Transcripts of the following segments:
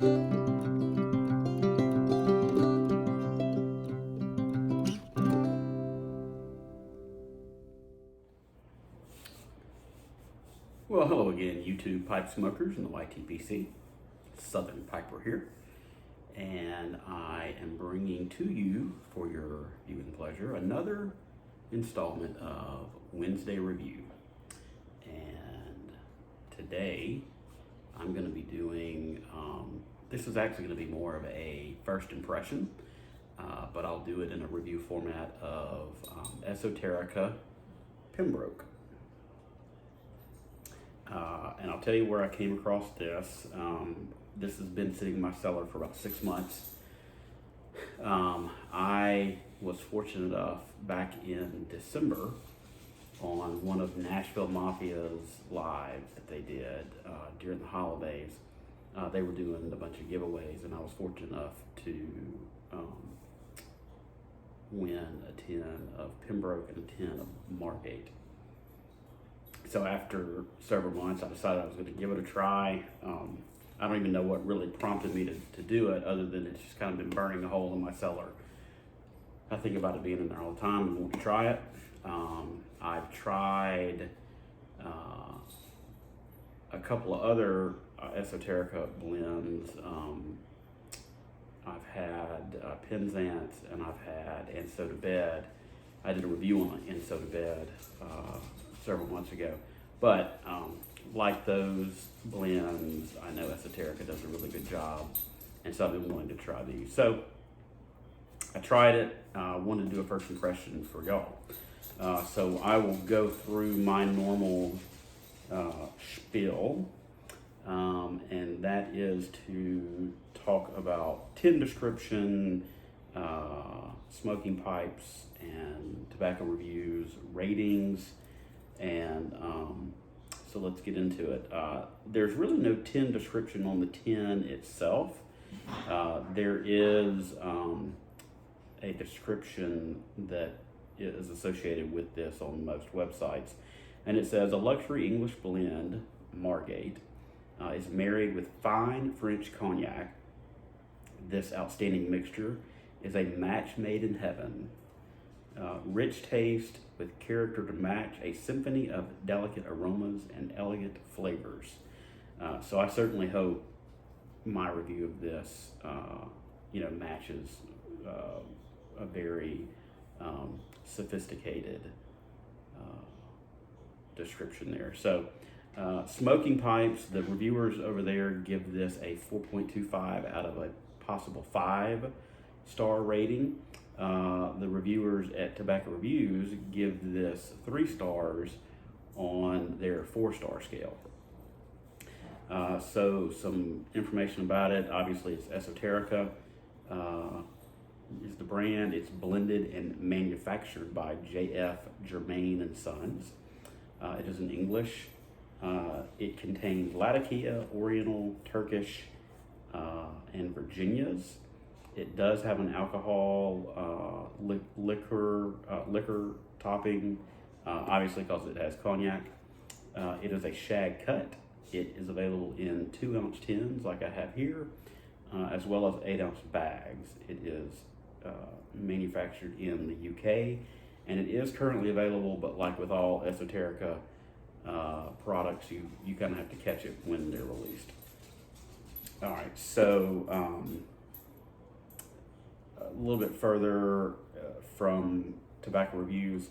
Well, hello again, YouTube pipe smokers and the YTPC. Southern Piper here, and I am bringing to you, for your viewing pleasure, another installment of Wednesday Review. And today I'm going to be doing, this is actually going to be more of a first impression, but I'll do it in a review format of Esoterica Pembroke. And I'll tell you where I came across this. This has been sitting in my cellar for about 6 months. I was fortunate enough back in December on one of Nashville Mafia's lives that they did during the holidays. They were doing a bunch of giveaways, and I was fortunate enough to win a tin of Pembroke and a tin of Margate. So after several months, I decided I was going to give it a try. I don't even know what really prompted me to do it, other than it's just kind of been burning a hole in my cellar. I think about it being in there all the time and want to try it. I've tried a couple of other Esoterica blends. I've had Penzance, and I've had And So to Bed. I did a review on And So to Bed several months ago. But like those blends, I know Esoterica does a really good job, and so I've been willing to try these. So I tried it, wanted to do a first impression for y'all. So I will go through my normal spiel, and that is to talk about tin description, smoking pipes, and tobacco reviews, ratings, and so let's get into it. There's really no tin description on the tin itself. There is a description that is associated with this on most websites, and it says a luxury English blend, Margate, is married with fine French cognac. This outstanding mixture is a match made in heaven. Rich taste with character to match, a symphony of delicate aromas and elegant flavors. So I certainly hope my review of this, matches a very sophisticated description there. So smoking pipes, the reviewers over there give this a 4.25 out of a possible 5-star rating. The reviewers at Tobacco Reviews give this 3 stars on their 4-star scale. So some information about it. Obviously, it's Esoterica is the brand. It's blended and manufactured by J.F. Germain and Sons. It is in English. It contains Latakia, Oriental, Turkish, and Virginias. It does have an alcohol liquor topping, obviously because it has cognac. It is a shag cut. It is available in 2-ounce tins like I have here, as well as 8-ounce bags. It is manufactured in the UK, and it is currently available, but like with all Esoterica products, you kind of have to catch it when they're released. All right, so a little bit further from Tobacco Reviews,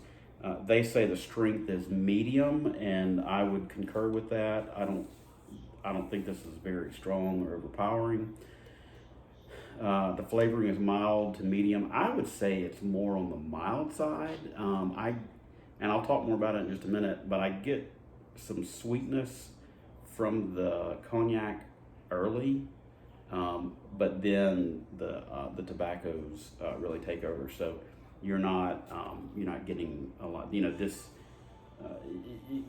they say the strength is medium, and I would concur with that. I don't think this is very strong or overpowering. The flavoring is mild to medium. I would say it's more on the mild side. And I'll talk more about it in just a minute, but I get some sweetness from the cognac early, but then the tobaccos really take over. So you're not getting a lot. This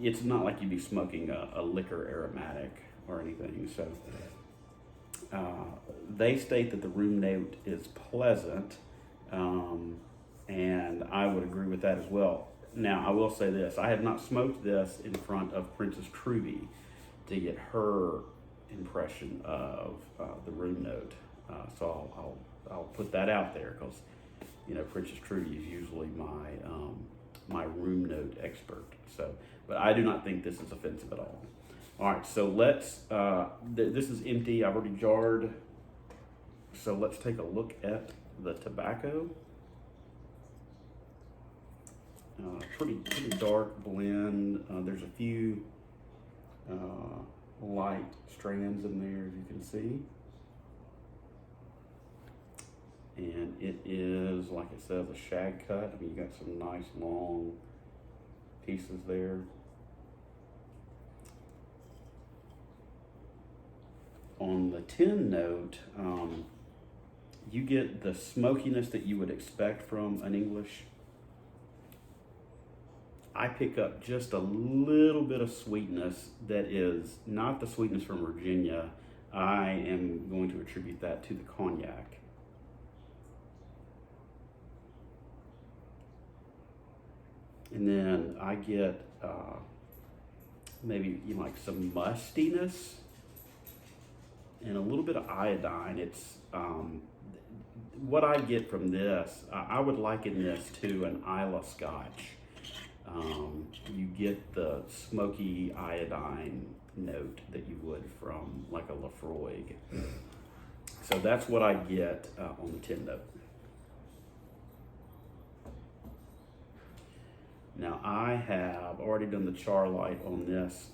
it's not like you'd be smoking a liquor aromatic or anything. So they state that the room note is pleasant, and I would agree with that as well. Now, I will say this: I have not smoked this in front of Princess Truby to get her impression of the room note. So I'll put that out there because, you know, Princess Trudy is usually my room note expert. So, but I do not think this is offensive at all. All right, so let's, this is empty. I've already jarred. So let's take a look at the tobacco. Pretty dark blend. There's a few light strands in there, as you can see. And it is, like it says, a shag cut. I mean, you got some nice long pieces there. On the tin note, you get the smokiness that you would expect from an English. I pick up just a little bit of sweetness that is not the sweetness from Virginia. I am going to attribute that to the cognac. And then I get maybe like some mustiness and a little bit of iodine. It's what I get from this. I would liken this to an Islay Scotch. You get the smoky iodine note that you would from like a Lafroig. So that's what I get on the tin note. Now I have already done the char light on this.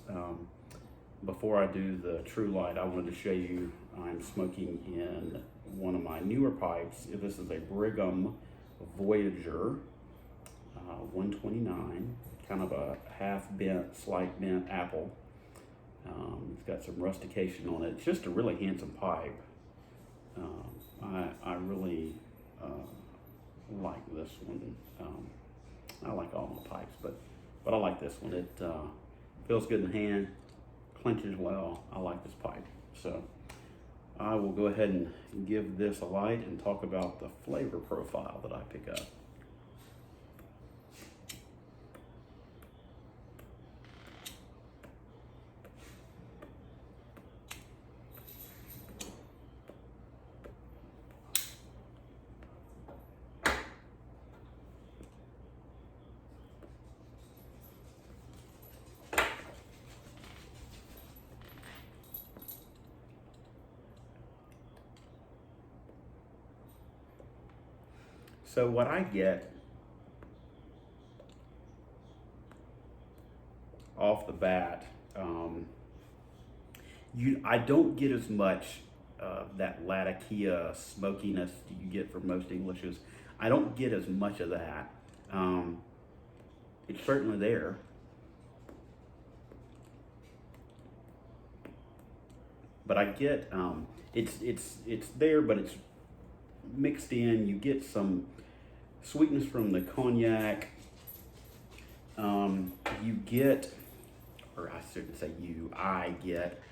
Before I do the true light, I wanted to show you I'm smoking in one of my newer pipes. This is a Brigham Voyager 129, kind of a half bent, slight bent apple. It's got some rustication on it. It's just a really handsome pipe. I really like this one. I like all my pipes, but I like this one. It feels good in the hand, clenches well. I like this pipe. So I will go ahead and give this a light and talk about the flavor profile that I pick up. So what I get off the bat, I don't get as much that Latakia smokiness that you get from most Englishes. I don't get as much of that. It's certainly there. But I get, it's there, but it's mixed in. You get some sweetness from the cognac. You get, or I shouldn't say you, I get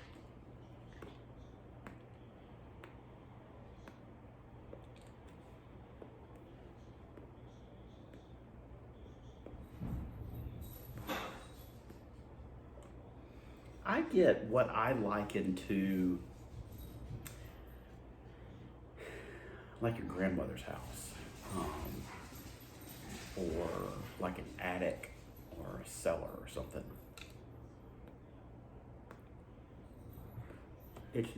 what I liken to like your grandmother's house, or like an attic or a cellar or something. It's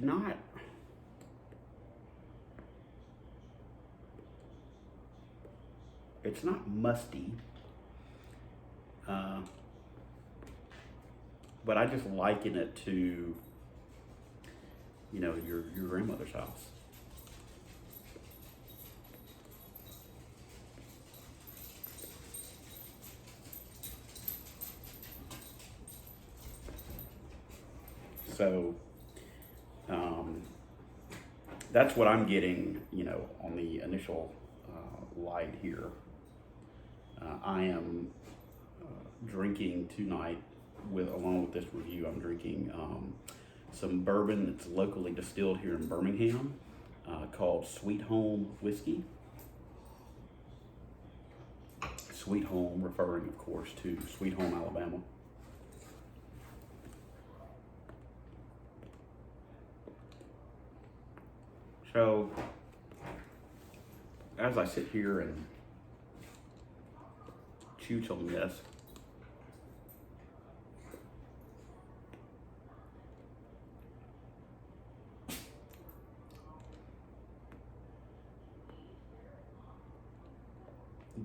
not musty, but I just liken it to, you know, your grandmother's house. So that's what I'm getting, you know, on the initial light here. I am drinking tonight, along with this review, I'm drinking some bourbon that's locally distilled here in Birmingham, called Sweet Home Whiskey. Sweet Home referring, of course, to Sweet Home, Alabama. So, as I sit here and chew on this,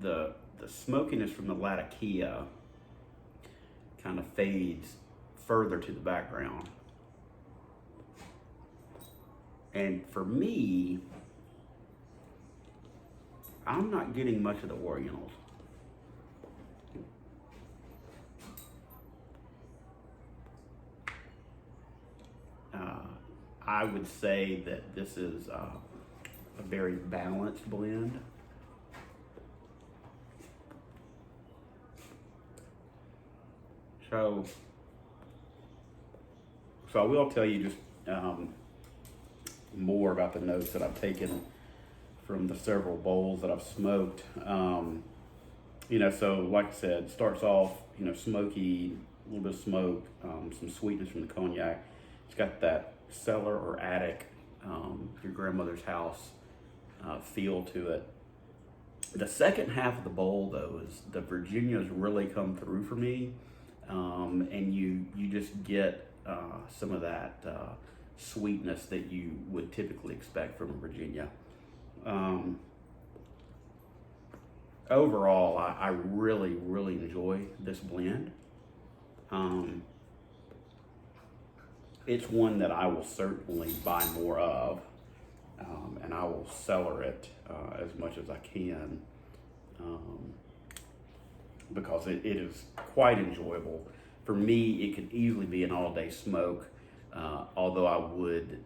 the smokiness from the Latakia kind of fades further to the background. And for me, I'm not getting much of the Orientals. I would say that this is a very balanced blend. So I will tell you just more about the notes that I've taken from the several bowls that I've smoked. So like I said, starts off, smoky, a little bit of smoke, some sweetness from the cognac. It's got that cellar or attic, your grandmother's house feel to it. The second half of the bowl, though, is the Virginias really come through for me, and you just get some of that sweetness that you would typically expect from a Virginia. Overall, I really, really enjoy this blend. It's one that I will certainly buy more of, and I will cellar it as much as I can, because it is quite enjoyable. For me, it could easily be an all-day smoke, although I would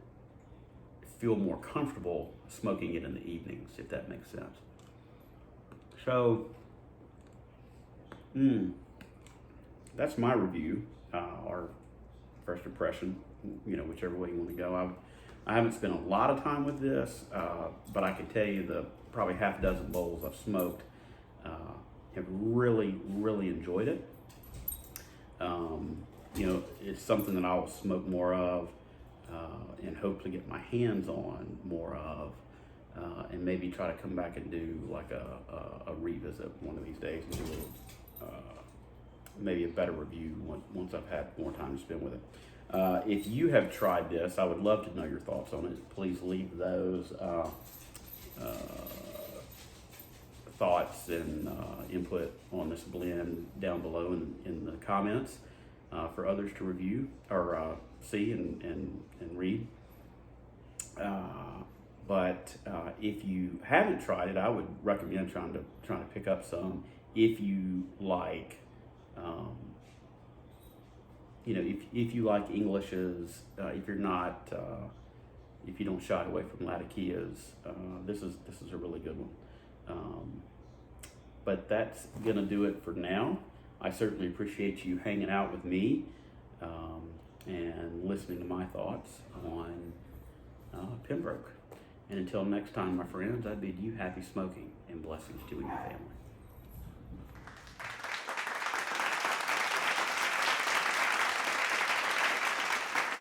feel more comfortable smoking it in the evenings, if that makes sense. So, that's my review, or first impression, whichever way you want to go. I haven't spent a lot of time with this, but I can tell you the probably half dozen bowls I've smoked have really, really enjoyed it. It's something that I will smoke more of, and hopefully get my hands on more of, and maybe try to come back and do like a revisit one of these days and do maybe a better review once I've had more time to spend with it. If you have tried this, I would love to know your thoughts on it. Please leave those thoughts and input on this blend down below in the comments for others to review or see and read. But if you haven't tried it, I would recommend trying to pick up some if you like. If you like Englishes, if you're not, if you don't shy away from Latakias, this is a really good one. But that's gonna do it for now. I certainly appreciate you hanging out with me and listening to my thoughts on Pembroke. And until next time, my friends, I bid you happy smoking and blessings to you and your family.